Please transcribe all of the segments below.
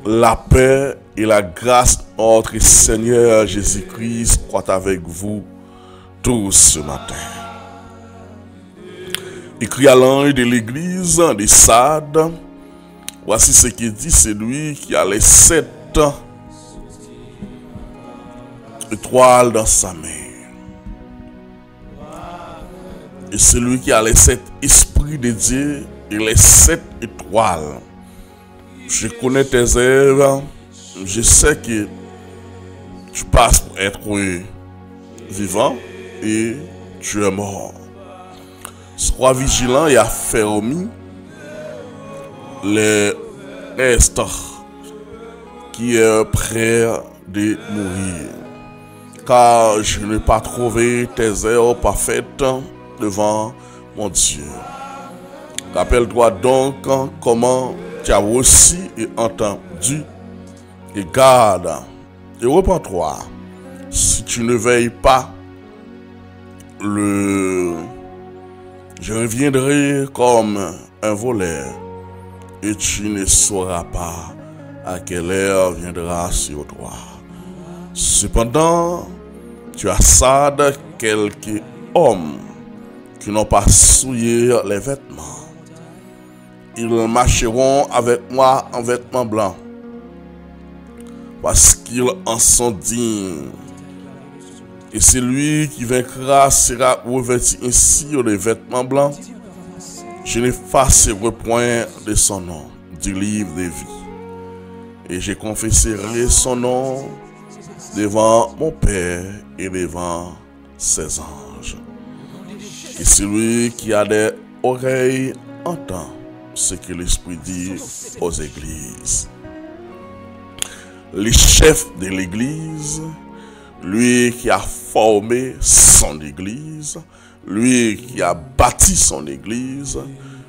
La paix et la grâce de notre Seigneur Jésus-Christ soient avec vous tous ce matin. Écrit à l'ange de l'église de Sardes, voici ce qu'il dit, c'est lui qui a les 7 étoiles dans sa main. Et c'est lui qui a les 7 esprits de Dieu et les 7 étoiles. Je connais tes œuvres, je sais que tu passes pour être vivant et tu es mort. Sois vigilant et affermis les restes qui est prêt de mourir. Car je n'ai pas trouvé tes œuvres parfaites devant mon Dieu. Rappelle-toi donc comment tu as reçu et entendu, et garde, et repens-toi. Si tu ne veilles pas, je reviendrai comme un voleur, et tu ne sauras pas à quelle heure viendra sur toi. Cependant, tu as Sardes quelques hommes qui n'ont pas souillé les vêtements. Ils marcheront avec moi en vêtements blancs, parce qu'ils en sont dignes. Et celui qui vaincra sera revêtu ainsi de vêtements blancs. Je n'effacerai point de son nom du livre de vie. Et je confesserai son nom devant mon Père et devant ses anges. Et celui qui a des oreilles entend ce que l'Esprit dit aux églises. Le chef de l'église, lui qui a formé son église, lui qui a bâti son église,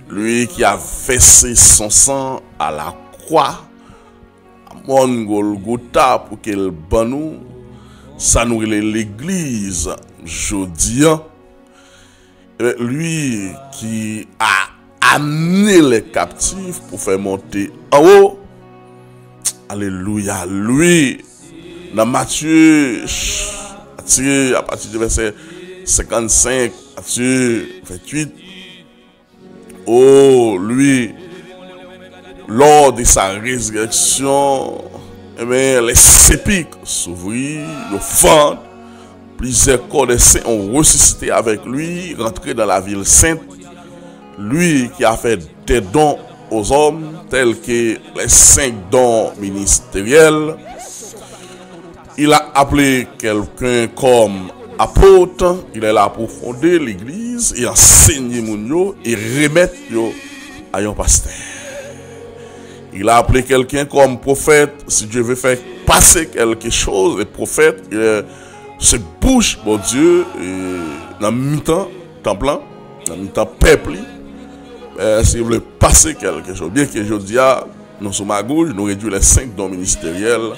lui qui a versé son sang à la croix, à mon Golgotha pour qu'elle banou, ça nous l'église Jodia, lui qui a amené les captifs pour faire monter en haut. Alléluia. Lui, dans Matthieu, à partir du verset 55, Matthieu 28, oh, lui, lors de sa résurrection, eh bien, les sépulcres s'ouvrirent, le fond, plusieurs corps de saints ont ressuscité avec lui, rentré dans la ville sainte. Lui qui a fait des dons aux hommes, tels que les 5 dons ministériels. Il a appelé quelqu'un comme apôtre. Il est là pour fonder l'église et enseigner mon et remettre à un pasteur. Il a appelé quelqu'un comme prophète. Si Dieu veut faire passer quelque chose, le prophète se bouge, mon Dieu, dans le mi-temps, temps plein, dans le mi-temps peuple. Si vous voulez passer quelque chose, bien que je dis, nous sommes à gauche, nous réduisons les 5 dons ministériels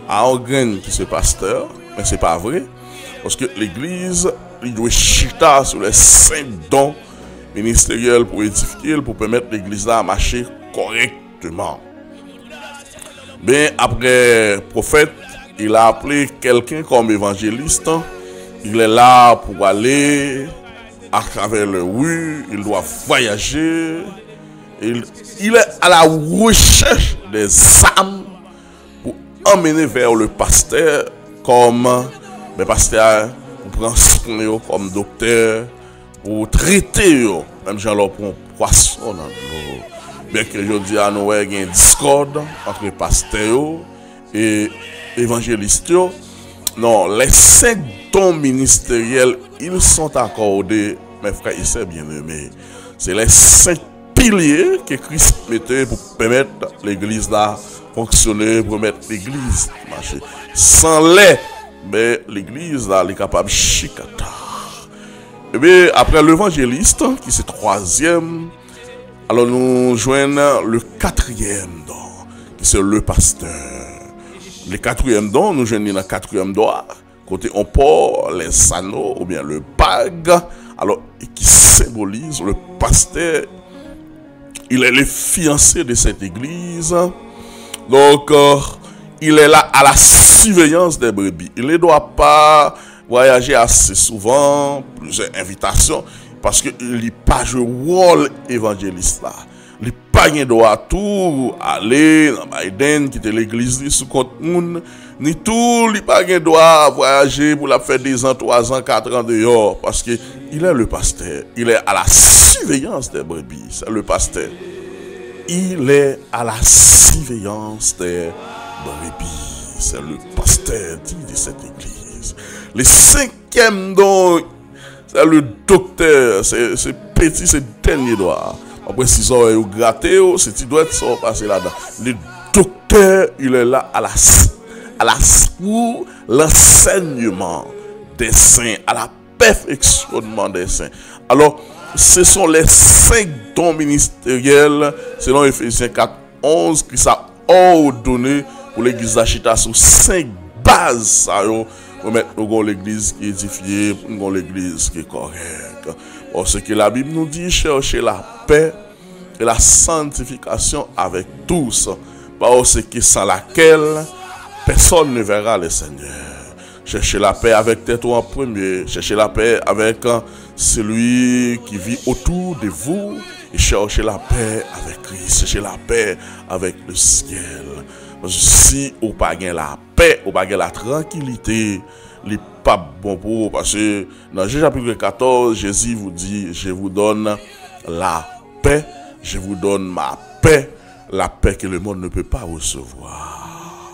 à un grain qui se pasteur, mais ce n'est pas vrai, parce que l'église, il doit chita sur les 5 dons ministériels pour édifier, pour permettre l'église à marcher correctement. Mais après prophète, il a appelé quelqu'un comme évangéliste, il est là pour aller à travers le rue, il doit voyager, il est à la recherche des âmes pour emmener vers le pasteur comme le pasteur pour prendre soin comme docteur, pour traiter même gens leur pour poisson dans l'eau. Bien que je dis à nous il y a une discorde entre les pasteurs et évangélistes. Non, les 5 dons ministériels, ils sont accordés, mes frères et sœurs bien-aimés. C'est les 5 piliers que Christ mettait pour permettre l'église là fonctionner, pour permettre l'église marcher. Sans les, mais l'église là, elle est capable de chicata. Et bien, après l'évangéliste, qui c'est 3e, alors nous joignons le 4e don, qui c'est le pasteur. Le 4e don, nous joignons le 4e don, côté on porte les anneaux ou bien le bague, alors qui symbolise le pasteur il est le fiancé de cette église. Donc, il est là à la surveillance des brebis. Il ne doit pas voyager assez souvent, plusieurs invitations, parce qu'il n'a pas joué le rôle évangéliste là. Il n'a pas droit à tout aller dans Biden, quitter l'église sous compte moun, ni tout, il n'a pas droit à voyager pour la faire 2 ans, 3 ans, 4 ans dehors, parce qu'il est le pasteur. Il est à la surveillance des brebis. C'est le pasteur. Il est à la surveillance des brebis. C'est le pasteur dit de cette église. Le 5e donc, c'est le docteur. C'est petit, c'est dernier doigt. Après 6 heures, il gratté, c'est doit être passé là-dedans. Le docteur, il est là pour l'enseignement des saints, à la perfectionnement des saints. Alors, ce sont les 5 dons ministériels, selon Ephésiens 4, 11, qui sont ordonnés pour l'église d'Achita sur 5 bases. Pour mettre l'église qui est édifiée, pour l'église qui est correcte. Parce que la Bible nous dit chercher la paix et la sanctification avec tous. Parce que sans laquelle personne ne verra le Seigneur. Cherchez la paix avec tête en premier. Cherchez la paix avec celui qui vit autour de vous. Et cherchez la paix avec Christ. Cherchez la paix avec le ciel. Parce que si vous n'avez pas la paix, vous n'avez pas la tranquillité, il n'est pas bon pour vous. Parce que dans Jean chapitre 14, Jésus vous dit, je vous donne la paix, je vous donne ma paix, la paix que le monde ne peut pas recevoir.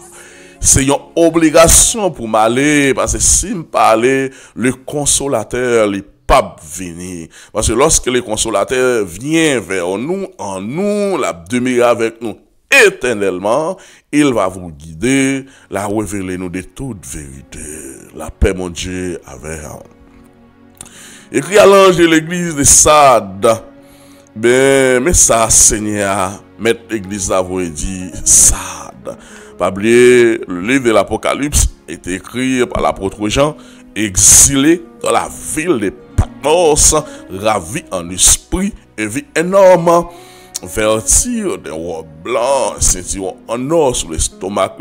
C'est une obligation pour m'aller, parce que si je parle, le consolateur, il pas venir. Parce que lorsque le consolateur vient vers nous, en nous, la demeurer avec nous éternellement, il va vous guider, la révéler nous de toute vérité. La paix, mon Dieu, avec vous. Écrit à l'ange de l'église de Sade, mais ça, Seigneur, mettre l'église à vous et dit Sade. Pas oublier, le livre de l'Apocalypse est écrit par l'apôtre Jean, exilé dans la ville de Patmos, ravi en esprit et vit énormément. Vertir des robes blancs, ceinture en or sur l'estomac,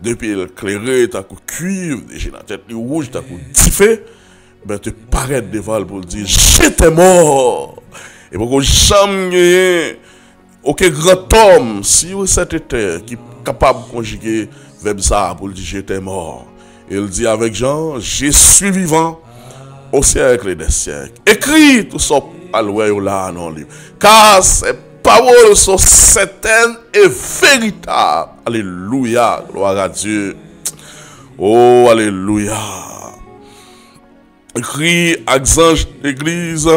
depuis éclairé, t'as coup cuivre, déjà la tête rouge, t'as coup diffé, ben te paraît devant pour dire j'étais mort. Et pour que jamais aucun grand homme, si vous cette terre qui est capable de conjuguer verbe ça pour dire j'étais mort, il dit avec Jean, je suis vivant au siècle des siècles. Écrit tout ça à l'ouest là dans le livre, car c'est paroles sont certaines et véritables. Alléluia. Gloire à Dieu. Oh, alléluia. Écrit à Xange l'église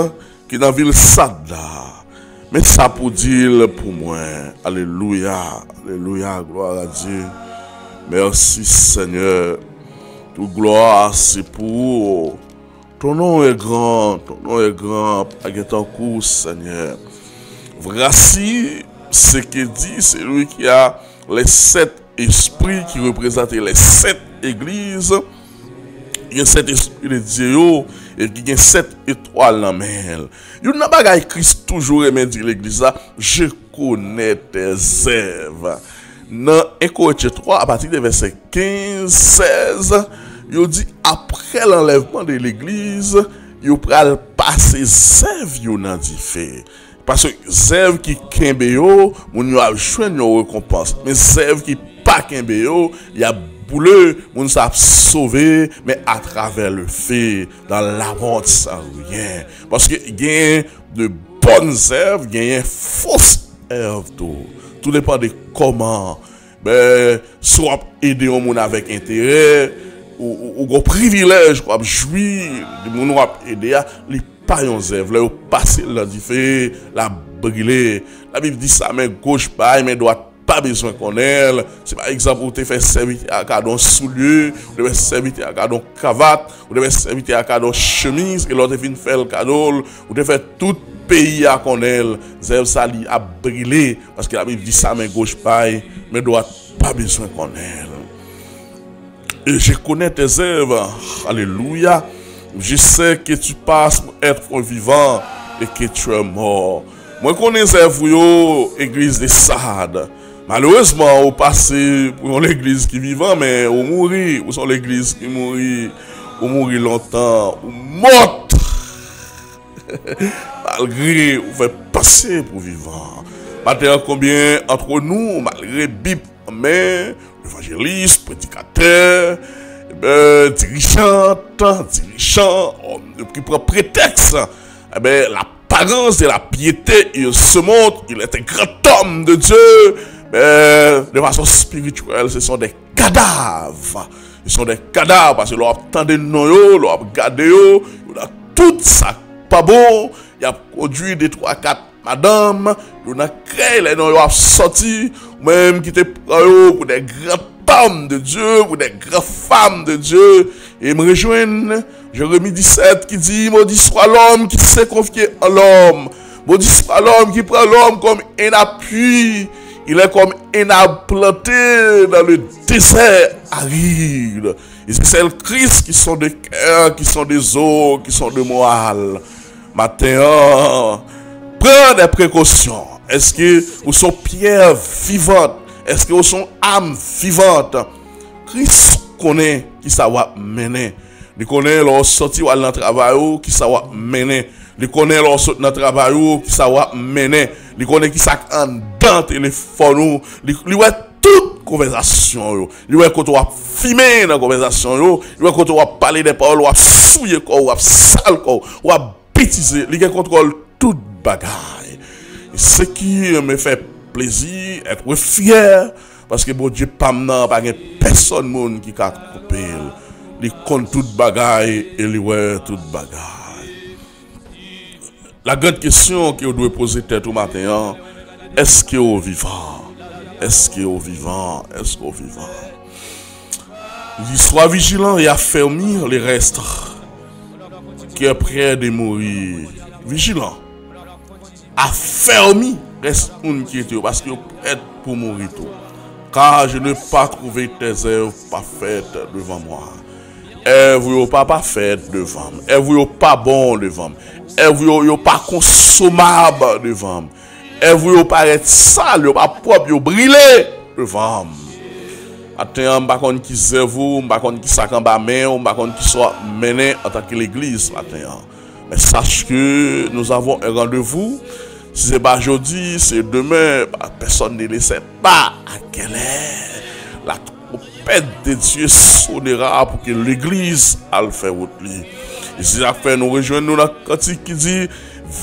qui est dans la ville Sada. Mais ça pour dire pour moi. Alléluia. Alléluia. Gloire à Dieu. Merci Seigneur. Toute gloire c'est pour. Ton nom est grand. Ton nom est grand. Pas ton cours, Seigneur. Voici ce que dit celui qui a les 7 esprits qui représentent les 7 églises. Il y a 7 esprits de Dieu et il y a 7 étoiles dans la main. Il n'y a pas Christ toujours aimé dire l'église là, je connais tes œuvres. Dans 1 Corinthiens 3, à partir du verset 15, 16, il dit après l'enlèvement de l'église, il va passer œuvres dans du fait. Parce que zèv qui kembe yo, moun yo a jwen yo récompense. Mais zèv qui pas kembe yo, y a boule, moun sa sauvé, mais à travers le fait, dans la vente sans rien. Parce que y a de bonnes zèves, y a fausses zèves tout dépend de comment. Ben, soit aider un moun avec intérêt, ou gros privilège, quoi, jouir, de moun ou aider, pas yon zèv, là, passer là, du fait, la brûler. La Bible dit ça, mais gauche pas, mais droite pas besoin qu'on ait. C'est par exemple, vous te fait servir à cadon soulier, vous devez servir à cadon cravate, vous devez servir à cadon chemise, et l'autre vient faire le cadeau, vous devez faire tout pays à qu'on ait. Zèv ça li a brûler, parce que la Bible dit ça, mais gauche pas, mais droite pas besoin qu'on ait. Et je connais tes œuvres, alléluia. Je sais que tu passes pour être vivant et que tu es mort. Moi, connais vous église de Sade. Malheureusement, au passé pour l'église qui vivant, mais au mourir, ou sont l'église qui mourit, ou mourir longtemps, ou morte. Malgré, vous faites passer pour vivant. Maintenant, combien entre nous, malgré Bible, mais évangéliste, prédicateur, dirigeant, qui prend prétexte, l'apparence de la piété, il se montre, il est un grand homme de Dieu, mais de façon spirituelle, ce sont des cadavres. Ils sont des cadavres parce que l'on attend de nous, l'on regarde, on a tout ça pas bon, il a produit des 3-4 madame, on a créé les noms, on a sorti, même qui te prend pour des grands hommes de Dieu, pour des grandes femmes de Dieu, et me rejoignent Jérémie 17 qui dit, maudit soit l'homme qui s'est confié en l'homme, maudit soit l'homme qui prend l'homme comme un appui, il est comme un arbre planté dans le désert aride. Et c'est le Christ qui sont de cœur, qui sont des os, qui sont de morale. Matin, prends des précautions. Est-ce que vous sont pierres vivantes? Est-ce que vous sont âmes vivantes? Christ connaît qui ça va mener. Il connaît leur sortie dans le travail, qui ça va mener. Il connaît leur sortie dans le travail, qui ça va mener. Il connaît qui ça en dans le téléphone. Il voit toute conversation. Il voit quand on va filmer dans la conversation. Il voit quand on va parler des paroles, on va fouiller, on va sale, on va bêtiser. Il contrôle toute bagaille. Ce qui me fait plaisir, être fier, parce que bon Dieu, pas personne qui a coupé. Il compte toute bagaille et il voit toute bagaille. La grande question que vous devez poser tête au matin, est-ce que vous vivant? Est-ce que vous vivant? Est-ce que vous vivant? Il dit, sois vigilant et affermir les restes qui est prêt de mourir. Vigilant. Affermi reste une qui est parce que vous êtes pour mourir tout. Car je n'ai pas trouvé tes œuvres parfaites devant moi. Et vous n'êtes pas parfaite devant moi. Et vous n'êtes pas bon devant moi. Et vous n'êtes pas consommable devant moi. Et vous n'êtes pas sale, vous n'êtes pas propre, vous brillez devant moi. Attends, je ne sais pas qui c'est vous, je ne sais pas qui c'est en main, je ne sais pas qui soit mené en tant que l'église. Mais sache que nous avons un rendez-vous. Si ce n'est pas aujourd'hui, c'est demain. Personne ne le sait pas à quelle heure la trompette de Dieu sonnera pour que l'église aille faire votre lit. Et si ça fait nous rejoindre dans la cantique qui dit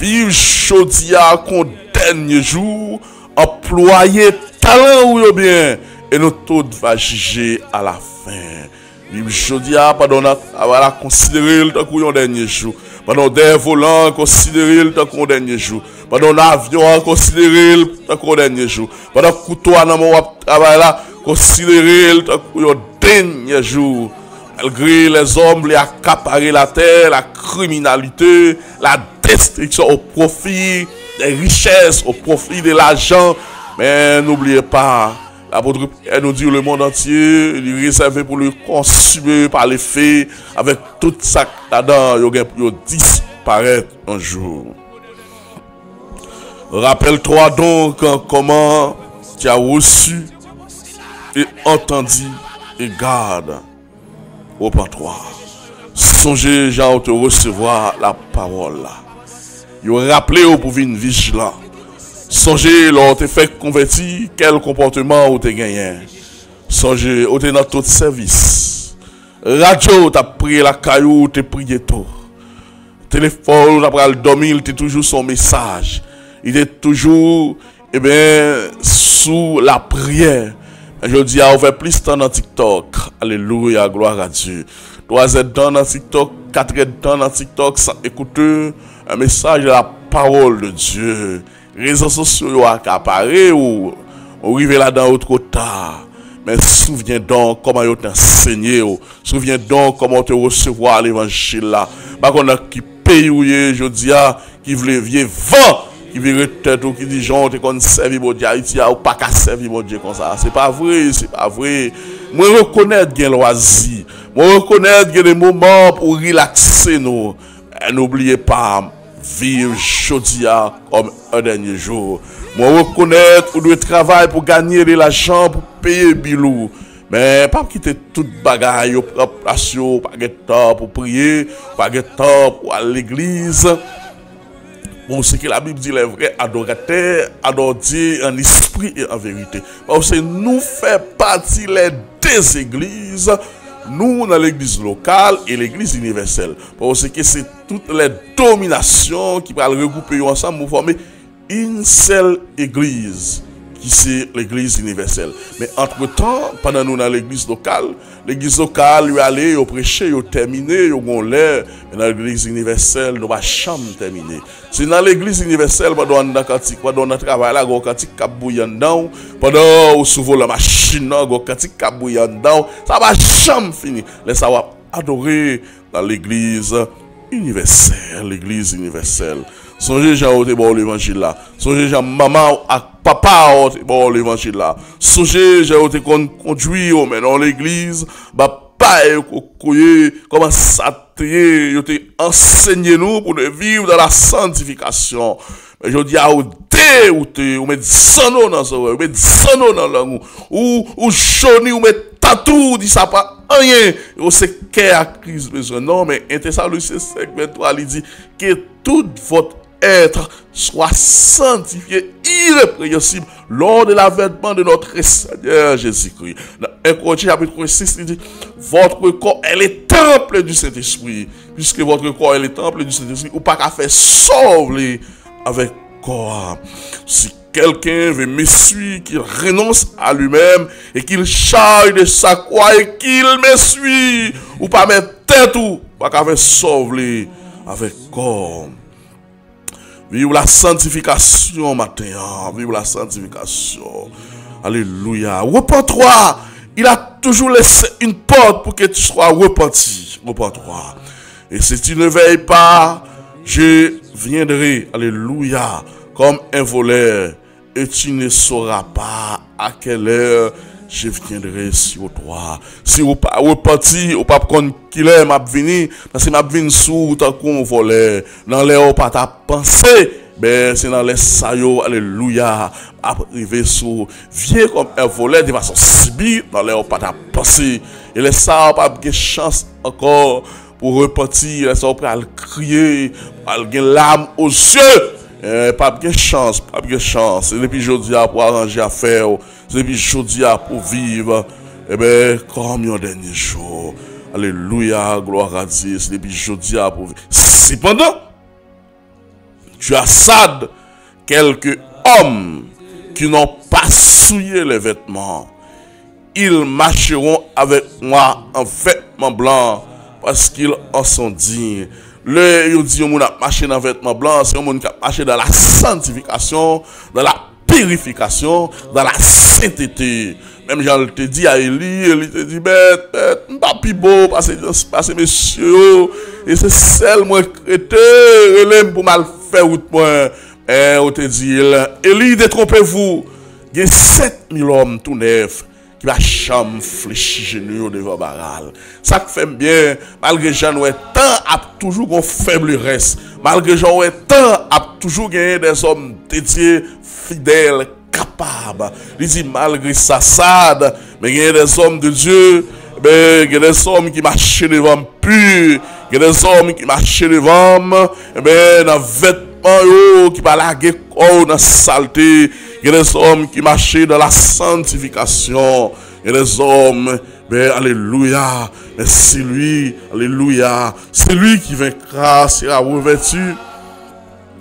vive Jodia qu'on dernier jour, employé talent ou bien, et nous tous va juger à la fin. Vive Jodia, pardon, voilà, considérer le temps qu'on dernier jour. Pendant des volants, considérer le temps qu'on dernier jour. Pendant l'avion, considérer le temps qu'on dernier jour. Pendant couteau dans mon travail là, considérer le temps qu'on dernier jour. Malgré les hommes, les accaparer la terre, la criminalité, la destruction au profit des richesses, au profit de l'argent. Mais n'oubliez pas, l'apôtre Pierre nous dit le monde entier, il est réservé pour le consumer par les faits, avec tout ça là-dedans, il disparaître un jour. Rappelle-toi donc comment tu as reçu et entendu et garde. Reprends-toi. Songez, Jean, te recevoir la parole là. Il rappelé pour venir vigilant. Songez, lors te fait convertir, quel comportement ou te gagné. Songez, ou te dans tout service. Radio, t'as prié la caillou, t'as prié tout. Téléphone, t'as pris le dormir, t'as toujours son message. Il est toujours, sous la prière. Je dis, on fait plus de temps dans TikTok. Alléluia, gloire à Dieu. 3 heures dans TikTok, 4 heures dans TikTok, sans écouter un message de la parole de Dieu. Réseaux sociaux accaparés ou arriver là-dedans autre tard. Mais souviens donc comment ils t'ont enseigné. Souviens donc comment te recevoir l'évangile là. Par contre, qui paye ou je dis, qui voulait vivre vent. Qui vire tête ou qui dit Jean te kon servi mon Dieu Haïti ou pas qu'à servir mon Dieu comme ça. C'est pas vrai, c'est pas vrai. Moi reconnaître gen loisir. Moi reconnaître gen des moments pour relaxer nous. N'oubliez pas vivre jeudi comme un dernier jour. Moi reconnaître ou doit travailler pour gagner de l'argent pour payer bilou. Mais pas quitter toute bagaille au propre place, pas de temps pour prier, pas de temps pour aller à l'église. Bon, ce que la Bible dit, les vrais adorateurs adorent Dieu en esprit et en vérité. Parce que nous faisons partie les deux églises, nous dans l'église locale et l'église universelle. Parce que c'est toutes les dominations qui vont regrouper ensemble pour former une seule église, qui c'est l'église universelle. Mais entre-temps, pendant nous dans l'église locale, lui aller, au prêcher, au terminer, au gonler, mais dans l'église universelle, nous va jamais terminer. C'est dans l'église universelle, pendant notre travail là, on cantique cap bouillant dedans, pendant au souvent la machine, on cantique cap bouillant dedans, ça va jamais finir. Laisse-moi va adorer dans l'église universelle, l'église universelle. Songez Jean au bon l'évangile là. Songez Jean maman à papa au bon l'évangile là. Songez Jean au conduit au maintenant l'église, papa comment ça yo te enseigné nous pour vivre dans la sanctification. Mais je dis à ou met sono dans ça, ou met sono dans langue ou choni ou met tatou dit ça pas rien. Ou c'est qu'à crise besoin non mais en Thessaloniciens 5:23 il dit que tout votre être soit sanctifié, irrépréhensible lors de l'avènement de notre Seigneur Jésus-Christ. Dans 1 Corinthiens chapitre 6, il dit, votre corps est le temple du Saint-Esprit. Puisque votre corps est le temple du Saint-Esprit, ou pas qu'à faire sauver avec corps. Si quelqu'un veut me suivre, qu'il renonce à lui-même et qu'il charge de sa croix et qu'il me suit, ou pas mettre tête ou pas qu'à faire sauver avec corps. Vive la sanctification matin. Vive la sanctification. Alléluia. Repens-toi. Il a toujours laissé une porte pour que tu sois repenti. Repens-toi. Et si tu ne veilles pas, je viendrai. Alléluia. Comme un voleur. Et tu ne sauras pas à quelle heure je viendrai sur toi. Si vous pas repenti, ou pas connaître qu'il est m'a venu, parce que m'a venu sous tant qu'on volait. Dans les ou pas ta pensée, ben c'est dans les saillots, alléluia, arriver sous viens comme un voleur de façon subie dans les ou pas ta pensée. Et les ça pas de chance encore pour repentir, les ça pas crier, pas de larmes aux yeux. Pas de chance, pas de chance. C'est depuis jeudi pour arranger affaire, c'est depuis jeudi pour vivre. Eh bien, comme un dernier jour. Alléluia, gloire à Dieu. C'est depuis jeudi pour vivre. Cependant, tu as sad quelques hommes qui n'ont pas souillé les vêtements. Ils marcheront avec moi en vêtements blancs parce qu'ils en sont dignes. Le dit on a marché dans vêtements blancs, c'est un monde qui a marché dans la sanctification, dans la purification, dans la sainteté. Même Jean te dit à Élie te dit bête, pas plus beau parce monsieur et c'est celle moi crété, relève pour mal faire route moi. Et on te dit Élie détrompez-vous, il y a 7000 hommes tout neufs qui va chambre fléchi genou devant baral. Ça fait bien, malgré Jean ouais temps a toujours une faiblesse, malgré Jean ouais temps a toujours gagné des hommes dédiés, fidèles, capables. Il dit malgré ça sad, mais il y a des hommes de Dieu, ben il y a des hommes qui marchent devant pur, il y a des hommes qui marchent devant ben dans vêtements qui va laguer corps dans saleté. Il y a des hommes qui marchent dans la sanctification. Il y a des hommes, ben, alléluia. Mais c'est lui, alléluia. C'est lui qui vaincra, sera revêtu.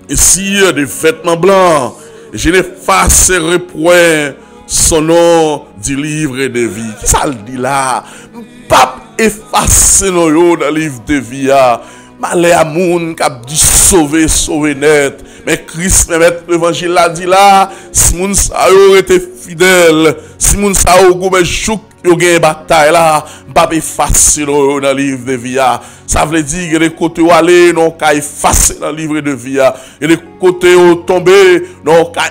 Et s'il y a des vêtements blancs, je n'effacerai point son nom du livre de vie. Qui ça le dit là? Pas effacer nos yeux dans le livre de vie. Malé à moun qui a dit sauver net. Mais Christ, l'évangile l'a dit là, si moun sa yo été fidèle, si moun sa yo goumé chouk, yo gen bataille là, pas effacer dans le livre de vie. Ça veut dire que les côtés où aller, non, qu'à effacer dans le livre de vie. Et les côtés où tomber, non, qu'à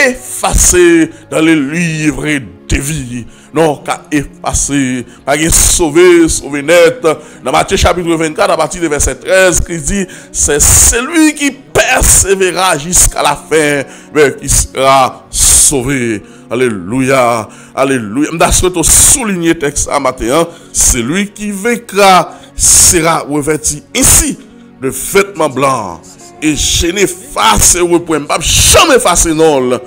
effacer dans le livre de vie. Non, qu'à effacer, pas sauver net. Dans Matthieu chapitre 24, à partir du verset 13, qui dit, c'est celui qui persévérera jusqu'à la fin, mais qui sera sauvé. Alléluia, alléluia. Je souhaite souligner le texte à matin. Celui qui vaincra sera revêtu ainsi de vêtements blancs. Et je n'efface pas, jamais effacer non,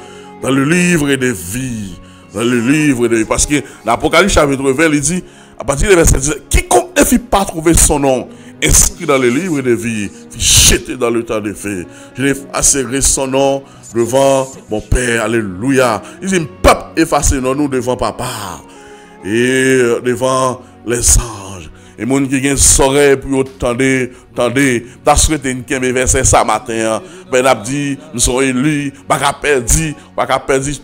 dans le livre de vie. Dans le livre de vie. Parce que l'Apocalypse chapitre 20, il dit, à partir du verset 10, quiconque ne fit pas trouver son nom inscrit dans le livre de vie, fit jeter dans le temps de feu. Je n'effacerai son nom devant mon Père. Alléluia. Il dit, peuple, effacez nous devant papa. Et devant les anges. Et moun qui gen soreille pour tendez, t'as souhaité une kembe verset ça matin, ben a dit nous sommes élus, pas perdu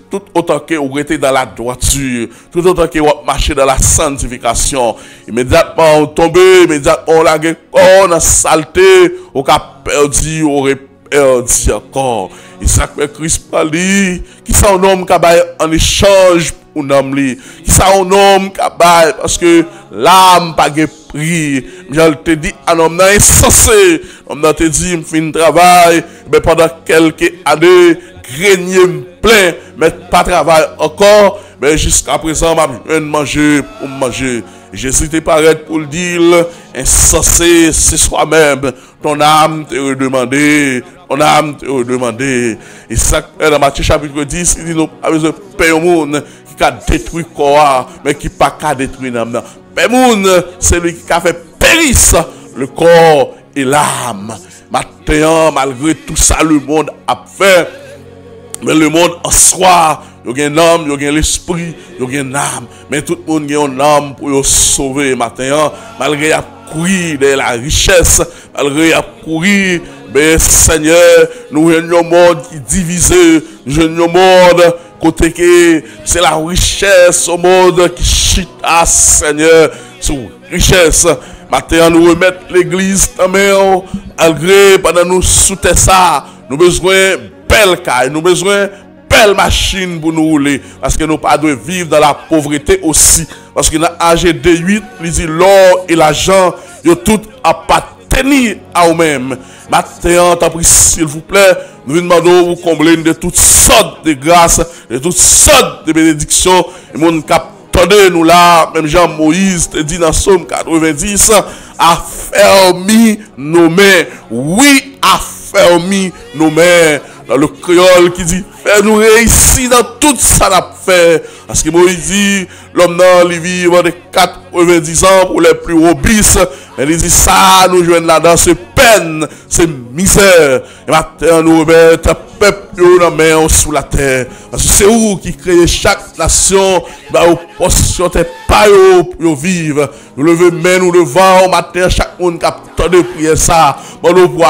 tout autant que vous êtes dans la droiture, tout autant que vous marchez dans la sanctification, immédiatement on tombe, immédiatement on la on a saleté, on a perdu, on perdu encore. Et ça que Christ parle, qui sont un homme qui a en échange pour un homme, qui sont un homme qui a parce que l'âme pas de prix. Je te dis, un homme insensé, homme te dit, me fin travail, mais pendant quelques années, grenier plein, mais pas travail encore, mais jusqu'à présent, je vais manger pour manger. Jésus te paraît pour le dire, insensé, c'est soi-même, ton âme te redemandé. On a demandé, et ça, dans Matthieu chapitre 10, il dit, nous avons besoin de paix au monde qui a détruit le corps, mais qui n'a pas détruit l'âme. Paix au monde, c'est lui qui a fait périr le corps et l'âme. Maintenant, malgré tout ça, le monde a fait, mais le monde en soi, il y a une âme, il y a l'esprit, il y a une âme. Mais tout le monde a une âme pour sauver. Maintenant, malgré qu'il a couru de la richesse, malgré qu'il a couru, mais Seigneur, nous avons un monde qui est divisé, nous avons un monde côté que c'est la richesse au monde qui chute à Seigneur sur richesse. Maintenant, nous remettons l'église dans main, malgré pendant nous soutenir ça, nous avons besoin de belles cailles, nous avons besoin de belles machines pour nous rouler, parce que nous ne pouvons pas vivre dans la pauvreté aussi. Parce que dans AGD 8, il dit l'or et l'argent, ils ont tout appartenu à eux-mêmes. Maintenant, s'il vous plaît, nous vous demandons vous combler de toutes sortes de grâces, de toutes sortes de bénédictions. Et mon cap, nous là, même Jean-Moïse te dit dans Somme 90, affermis nos mains. Oui, affermis nos mains. Dans le créole qui dit, fais-nous réussir dans tout ça qu'on a fait. Parce que Moïse dit, l'homme dans les vivre de 90 ans pour les plus robustes. Mais il dit, ça, nous jouons là-dedans, c'est peine, c'est misère. Et maintenant, nous remettons peuple dans la main sous la terre. Parce que c'est vous qui créez chaque nation, aux positions pas pour vivre. Nous levons main, nous levons au matin, chaque monde qui a tant de prier ça. Nous pour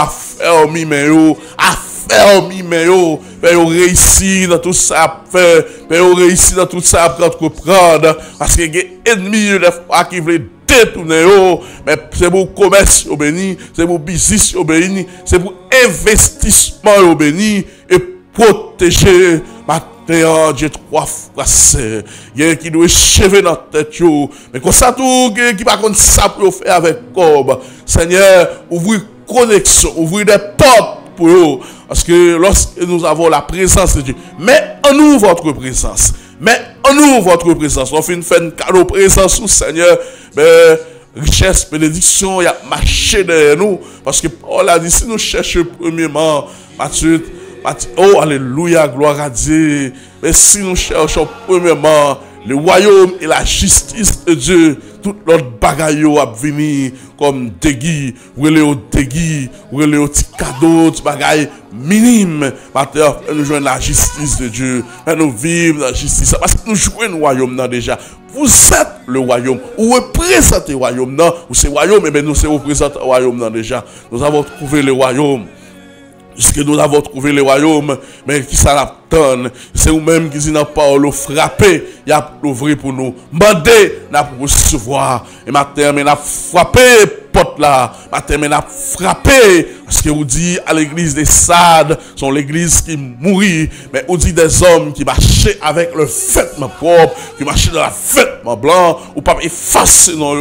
faire mi-main, mais yo réussi dans tout ça faire, mais yo réussi dans tout ça entreprendre, parce que les ennemis des fois qui veulent détourner yo, mais c'est pour commerce au béni, c'est pour business au béni, c'est pour investissement au béni et protéger maintenant Dieu trois fois c'est il qui doit chever dans tête yo, mais comme ça tout qui pas comme ça pour faire avec comme Seigneur ouvrir connexion, ouvrir des portes pour eux. Parce que lorsque nous avons la présence de Dieu, mais en nous votre présence, on fait une cadeau présence au Seigneur, mais richesse, bénédiction, il y a marché derrière nous, parce que Paul a dit, si nous cherchons premièrement, Matthieu, oh alléluia, gloire à Dieu, mais si nous cherchons premièrement le royaume et la justice de Dieu, tout l'autre bagaille a venir comme dégui, ou le dégui, ou le petit cadeau, petit bagaille minime. Maintenant, nous jouons la justice de Dieu. Nous vivons la justice. Parce que nous jouons le royaume déjà. Vous êtes le royaume. Vous représentez le royaume. Ou c'est le royaume, mais nous sommes représentés le royaume déjà. Nous avons trouvé le royaume. Puisque nous avons trouvé le royaume, mais qui ça l'attend? C'est vous-même qui dit dans la parole, frapper, il y a l'ouvrir pour nous. Mandez, n'a pour recevoir. Et matin, mais n'a frappé, porte là. Matin, mais n'a frappé. Parce que vous dit à l'église des Sades, sont l'église qui mourit. Mais vous dit des hommes qui marchaient avec le vêtement propre, qui marchaient dans le vêtement blanc, ou pas effacer dans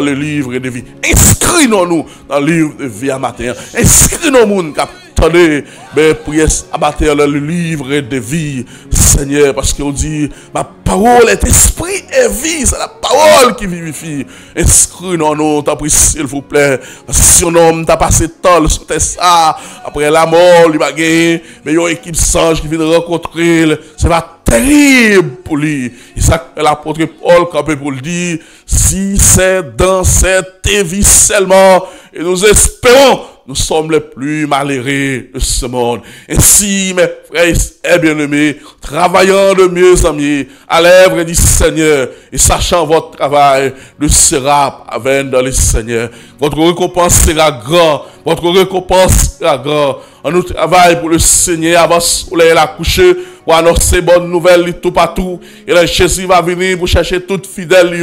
le livre de vie. Inscrivons-nous dans le livre de vie à matin. Inscrivons-nous attendez, mais priez abattre le livre de vie, Seigneur, parce qu'on dit, ma parole est esprit et vie, c'est la parole qui vivifie. Inscris-nous, t'as pris, s'il vous plaît, parce que si un homme t'a passé temps sur ça, après la mort, il va gagner, mais il y a une équipe sage qui vient de rencontrer, c'est pas terrible pour lui. Et ça, l'apôtre Paul, quand pour le dire, si c'est dans cette vie seulement, et nous espérons, nous sommes les plus malheureux de ce monde. Ainsi, mes frères et bien-aimés, travaillant de mieux en mieux, à l'œuvre du Seigneur, et sachant votre travail, le sera avec dans le Seigneur. Votre récompense sera grande. Votre récompense sera grande. On nous travaille pour le Seigneur avant le soleil à coucher, pour annoncer bonne nouvelle tout partout. Et là, Jésus va venir pour chercher toute fidèle.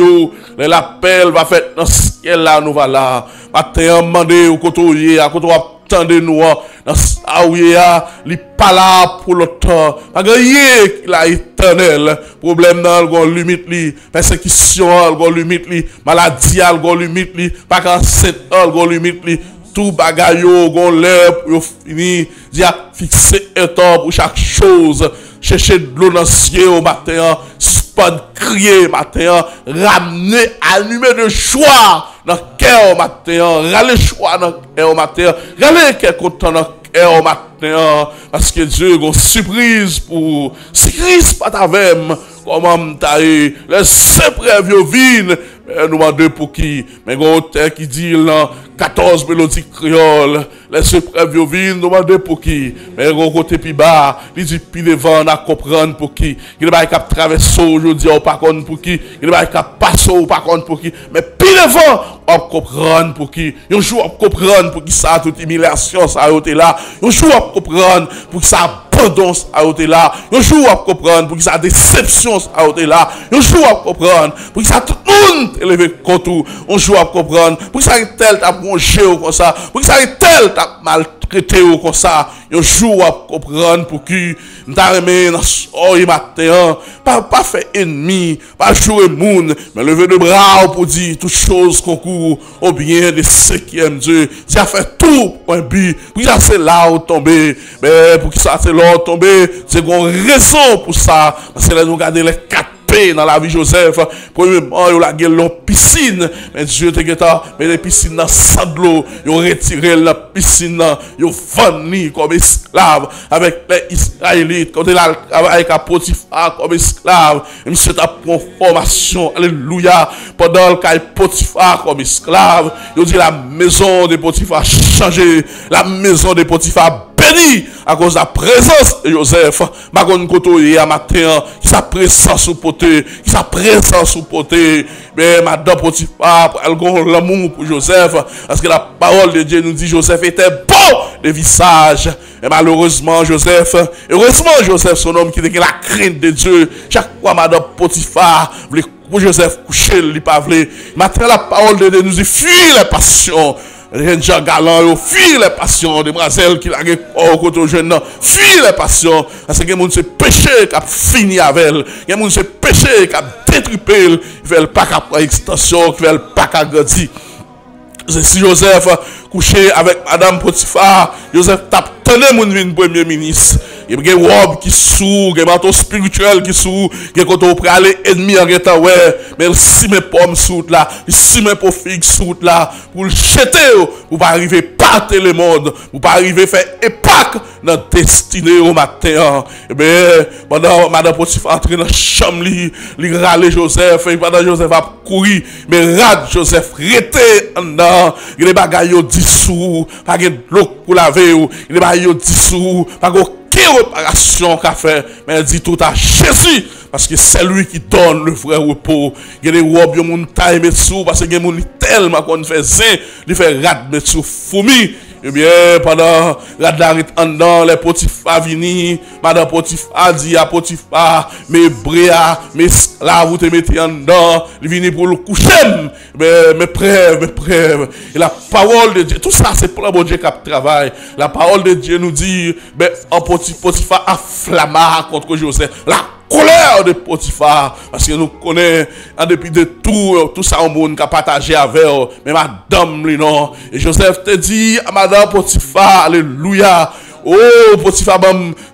L'appel va faire dans ce ciel là, nous va là. Matin, demandez au côté, à côté, attendez nous, dans ça où il y a, il pas là pour le temps. Pas rien qu'il a éternel. Problème dans le limite, persécution, le limite, maladie, le limite, pas cancer, le limite, tout bagaille, gon l'air pour finir, dia fixer un temps pour chaque chose, chercher de l'eau dans le ciel au matin, spot crier matin, ramener, allumer de joie dans le cœur au matin, râler joie dans le cœur au matin, râler quel content dans le cœur au matin, parce que Dieu a une surprise pour, si Christ pas avec comment t'aille, les épreuves viennent, nous demandons pour qui, mais un auteur qui dit là, 14 mélodies créoles, les épreuves viennent, nous demandons pour qui, mais un côté plus bas, il dit plus devant, à comprendre pour qui, il n'est pas capable de traverser aujourd'hui, on pas comprendre pour qui, il n'est pas capable de passer, on pas comprendre pour qui, mais plus devant, on comprendre pour qui, un jour on comprendre pour qui ça, toute humiliation, ça a été là, un jour on comprendre pour qui ça abandon a été là, un jour on comprendre pour qui ça déception a été là, un jour on comprendre pour qui ça tout le monde élevé contre tout, un jour on comprendre pour qui ça tel t'a mangé ou comme ça, pour qui ça tel t'a maltraité ou comme ça, un jour on comprendre pour qui m'ta remet dans soirée matin, pas fait ennemi, pas jouer monde, mais lever de bras pour dire toutes choses concourent au bien de ceux qui aiment Dieu, qui a fait tout pour un but, pour ça c'est là où tomber, mais pour qui ça c'est là où tomber, c'est une raison pour ça, parce que là nous regardons les 4 dans la vie de Joseph, premièrement, il a gagné piscine, mais Dieu te gâta, mais les piscines dans sang de l'eau, ils ont retiré la piscine, ils ont vendu comme esclave avec les Israélites, quand il a travaillé avec Potiphar comme esclave, et monsieur t'a pris formation, alléluia, pendant qu'il a Potiphar comme esclave, il dit la maison de Potiphar changé, la maison de Potiphar béni à cause de la présence de Joseph. Magon koto hier matin, qui sa présence sous poté, qui sa présence sous poté. Mais madame Potiphar, elle a l'amour pour Joseph, parce que la parole de Dieu nous dit Joseph était beau de visage. Et malheureusement, heureusement Joseph, son homme qui était la crainte de Dieu. Chaque fois, madame Potiphar voulait pour Joseph coucher, il pas voulu. Maintenant, la parole de Dieu nous dit fuis les passions. Les gens galants, fuis les passions, des demoiselles qui l'ont au côté aux jeunes, fuis les passions, parce que les gens se péché qui a fini avec elle, les gens se péché qui a détruit elle, qui veulent pas qu'à prendre extension, qui veulent pas qu'à grandir. Si Joseph couché avec Madame Potiphar, Joseph tape tenez mon premier ministre. Il y a une robe qui sous, un manteau spirituel qui sous, il y a quand on peut aller ennemi en état ouais, mais si mes pommes sous là, si mes pommes figues sous là, pour le jeter, pour pas arriver partir le monde, pour pas arriver faire épaque dans destinée au matin. Et bien, pendant Madame Potiphar entre dans la chambre, il râle Joseph, et pendant Joseph a couru, mais rade Joseph rete en dedans, il est bagaille dissous, pas de l'eau pour laver, il est bagaille dissous, pas de réparation qu'a fait, mais elle dit tout à Jésus, parce que c'est lui qui donne le vrai repos. Il y a des robes, il y a des taille mettre sous, parce que il y a des tellement qu'on fait zin, il fait rat mettre sous fourmi. Eh bien, pendant la darit en dedans, les Potiphar vini, madame Potiphar dit à Potiphar, mes bréa, mes esclaves, vous te mettez en dedans, il vini pour le coucher, mes preuves. Et la parole de Dieu, tout ça c'est pour le bon Dieu qui travaille. La parole de Dieu nous dit, en Potiphar afflamma contre Joseph. La colère de Potiphar, parce que nous connaissons, en dépit de tout ça, au monde qui a partagé avec eux, mais madame, non. Et Joseph te dit à madame Potiphar, alléluia, oh, Potiphar,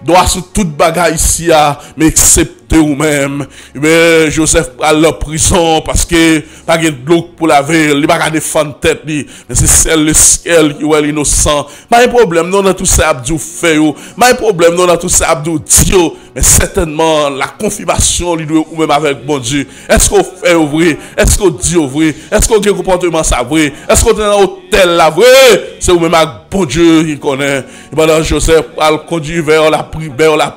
doit sous toute bagaille ici, mais excepté ou-même. Mais Joseph à la prison, parce que, pas de l'eau pour laver, il va pas défendre tête, mais c'est celle le ciel qui est innocent. Pas un problème, non, dans tout ça, Abdou fait, pas un problème, non, dans tout ça, Abdou dit, mais certainement, la confirmation, il doit ou même avec bon Dieu. Est-ce qu'on fait vrai? Est-ce qu'on dit vrai? Est-ce qu'on a un comportement ça vrai? Est-ce qu'on est dans l'hôtel là vrai? C'est ou même avec bon Dieu qui connaît. Et pendant Joseph, elle conduit vers la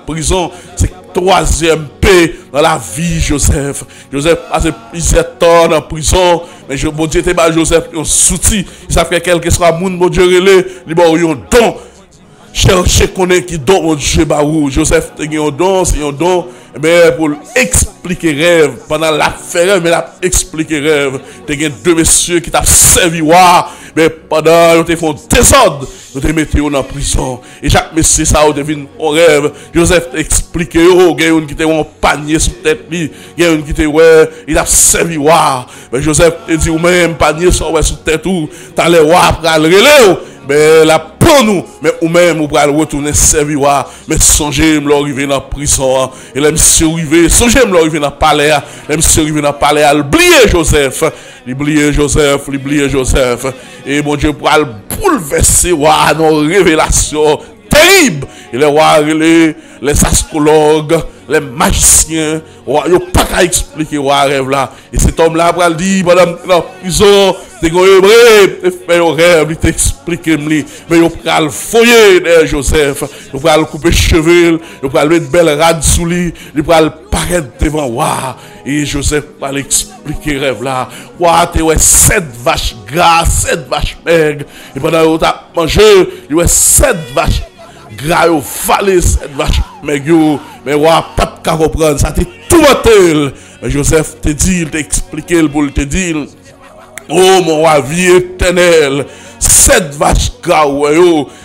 prison. C'est troisième paix dans la vie Joseph. Joseph a passé plusieurs temps en prison, mais bon Dieu était pas Joseph un soutien. Il savait que quel que soit monde bon Dieu relé, il a un don. Chercher connaître qui don mon Dieu baou. Joseph a un don, c'est un don. Mais pour expliquer rêve pendant l'affaire, mais la expliquer rêve, il y a deux messieurs qui t'ont servi mais pendant ils font désordre, ils te mettent en prison. Et chaque monsieur ça devine un rêve. Joseph explique il y a une qui était en panier sur tête lui, il y a une qui était il a servi mais Joseph te dit ou même panier sur tête ou t'as les pour aller mais la pour nous, mais ou même, ou pour retourner servir, mais songez, me l'arriver dans la prison, et les monsieur arrivé, songez, me l'arriver dans le palais, les monsieur arrivé dans le palais, oublier Joseph, et mon Dieu, pour bouleverser, nos révélations terribles, et les astrologues, les magiciens, ils n'ont pas qu'à expliquer le rêve là. Et cet homme-là, il dit, madame, dans la prison, c'est qu'on fait un rêve, il t'explique, mais il va le foyer de Joseph, il va le couper les cheveux, il va le mettre belle rade sous lui, il va le paraître devant moi. Et Joseph va l'expliquer le rêve là. Tu as 7 vaches grasses, 7 vaches maigres, et pendant que tu as mangé, il y a 7 vaches gras, valé 7 vaches maigres, mais pas de comprendre, ça t'est tout mortel. Joseph te dit, il t'a expliqué pour te dire, oh mon roi, vie éternelle, 7 vaches gras,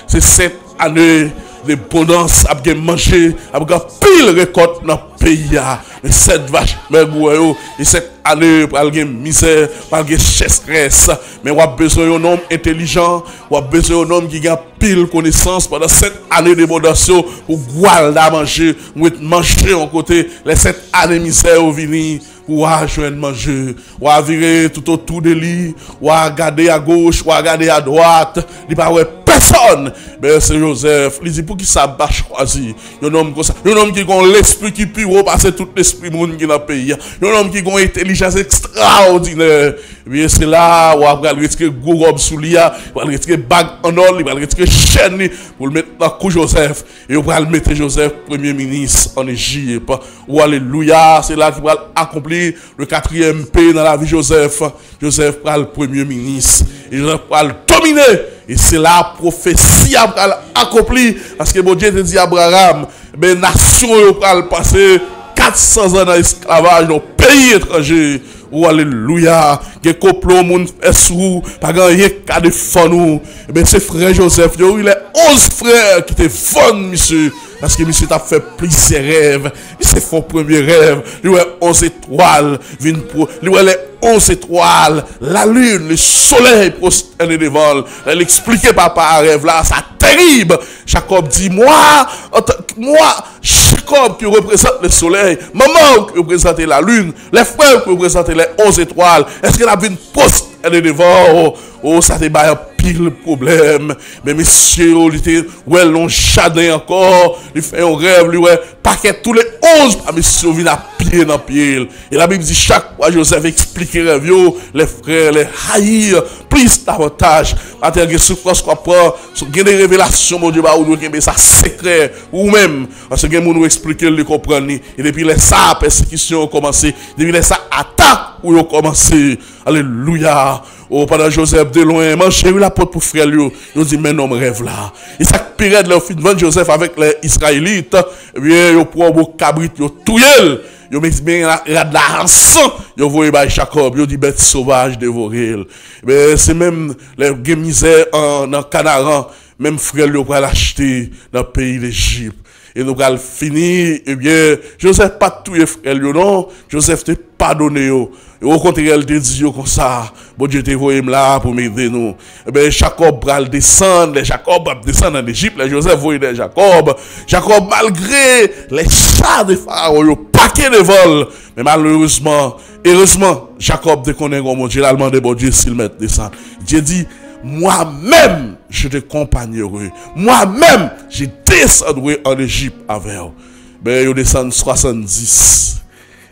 c'est 7 années d'abondance, à manger, à pile récolte dans le pays. Mais 7 vaches maigres, et 7 années pour avoir misère, pour avoir chasseresse. Mais on a besoin d'un homme intelligent, on a besoin d'un homme qui a pile connaissance pendant 7 années d'abondance pour guarder à manger, ou manger en côté, les 7 années de misère au vini. Ou à joindre manger, ou à virer tout autour de lui, ou à regarder à gauche, ou à regarder à droite, il n'y a pas personne. Mais c'est Joseph, il dit pour qui ça va choisir. Un homme comme ça, un homme qui a l'esprit qui peut repasser tout l'esprit monde qui est dans le pays. Un homme qui a une intelligence extraordinaire. Et bien c'est là où on va retirer gros robe sous lui, on va retirer bague en or, on va retirer chaîne pour le mettre dans le cou Joseph. Et on va le mettre Joseph premier ministre en Égypte. Ou alléluia, c'est là qu'il va accomplir le 4e paix dans la vie Joseph. Joseph va le premier ministre. Et Joseph va le dominer. Et c'est la prophétie à accomplir. Parce que mon Dieu te dit à Abraham, mais nation va passer 400 ans dans l'esclavage dans le pays étranger. Oh alléluia, que complot moun fait sous, pas rien qu'à défendre nous. Mais c'est frère Joseph, il est 11 frères qui te fondent, monsieur. Parce que monsieur t'a fait plusieurs rêves. Il s'est fait premier rêve. Il y a 11 étoiles. Il y a les 11 étoiles. La lune, le soleil prosterné devant. Elle expliquait papa rêve là. C'est terrible. Jacob dit, moi, Jacob qui représente le soleil. Maman qui représente la lune. Les frères qui représentent les 11 étoiles. Est-ce qu'elle a vu une prosterné devant? Oh, ça te bat un pile problème. Mais monsieur, il était, l'on jardin encore. Il fait un rêve, lui, paquet tous les 11. Monsieur, vient à pied dans pied. Et la Bible dit, chaque fois, Joseph explique les rêves, les frères, les haïr, plus davantage. Quand il y a souffrance qu'on prend, il y a des révélations, mon Dieu, ou ça secret, ou même, parce que nous expliquer, le comprendre. Et depuis les ça, persécution a commencé. Depuis les ça, attaque, pour commencer. Alléluia. Oh, pendant Joseph de loin, manger la porte pour frère lui. Ils dit, mais non, rêve là. Et ça période leur fils de Joseph avec les Israélites. Eh bien, ils prennent vos cabrit, ils tuent. Ils mettent bien la rançon. Ils voient Jacob, ils disent bête sauvage dévorée. Mais c'est même les misères en Canaan. Même frère lui pour l'acheter dans le pays d'Égypte. Et nous allons finir, eh bien, Joseph pas tout frère lui, non. Joseph te pardonné. Et au contraire, il te dit comme ça, bon Dieu te voyé là pour m'aider nous. Eh bien, Jacob va descendre, Jacob va descendre en Égypte, Joseph voyait Jacob. Jacob, malgré les chars de Pharaon, le paquet de vols, mais malheureusement, heureusement, Jacob déconne comme mon Dieu, il a demandé bon Dieu s'il met descendre. Dieu dit, moi-même, je te accompagnerai. Moi-même, je descendrai en Égypte avec eux. Ben, ils descendent 70.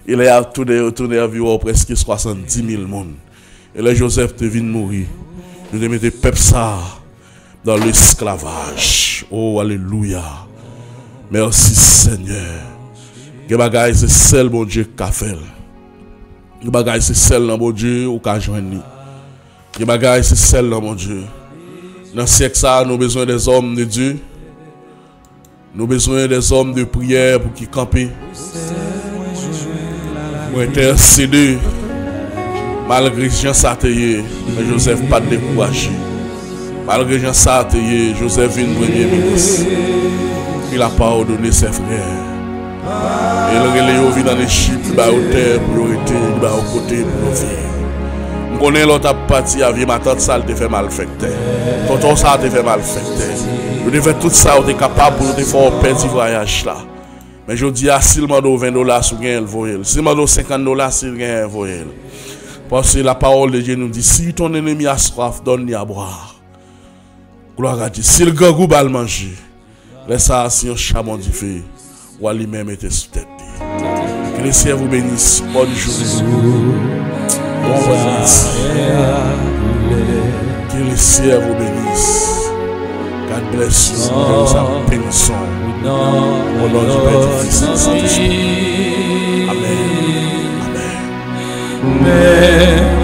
Il est retourné environ presque 70 000 personnes. Et là, Joseph te vient mourir. Je te mets peuple ça dans l'esclavage. Oh, alléluia. Merci, Seigneur. Que bagaille, c'est celle, mon Dieu, qu'a fait. Que bagaille, c'est celle, mon Dieu, ou qu'a joint. Que bagaille, c'est celle, mon Dieu. Dans ce siècle, ça, nous avons besoin des hommes de Dieu. Nous avons besoin des hommes de prière pour qui camper. Pour intercéder. Malgré Jean Sarteye, mais Joseph pas découragé. Malgré Jean Sarteye, Joseph vient premier ministre. Il n'a pas ordonné ses frères. Et le relais vient dans l'Égypte, il va au terre pour l'arrêter, il va au côté pour le vivre. Je connais l'autre partie, ma tante ça te fait mal fait. Tonton ça te fait mal fait. Je devais tout ça, on est capable pour te faire perdre du voyage là. Mais je dis, si le mando $20, si vous avez si le mando $50, si vous avez parce que la parole de Dieu nous dit, si ton ennemi a soif, donne-lui à boire. Gloire à Dieu. Si le gangou va le manger, laisse ça si un chamon du feu, ou lui-même était sous tête. Que le Seigneur vous bénisse. Bonne journée. Bon voyage. Que le Seigneur vous bénisse. God bless you. Que nous avons bénissons. Au nom du Père du Fils et du Saint-Esprit. Amen. Amen.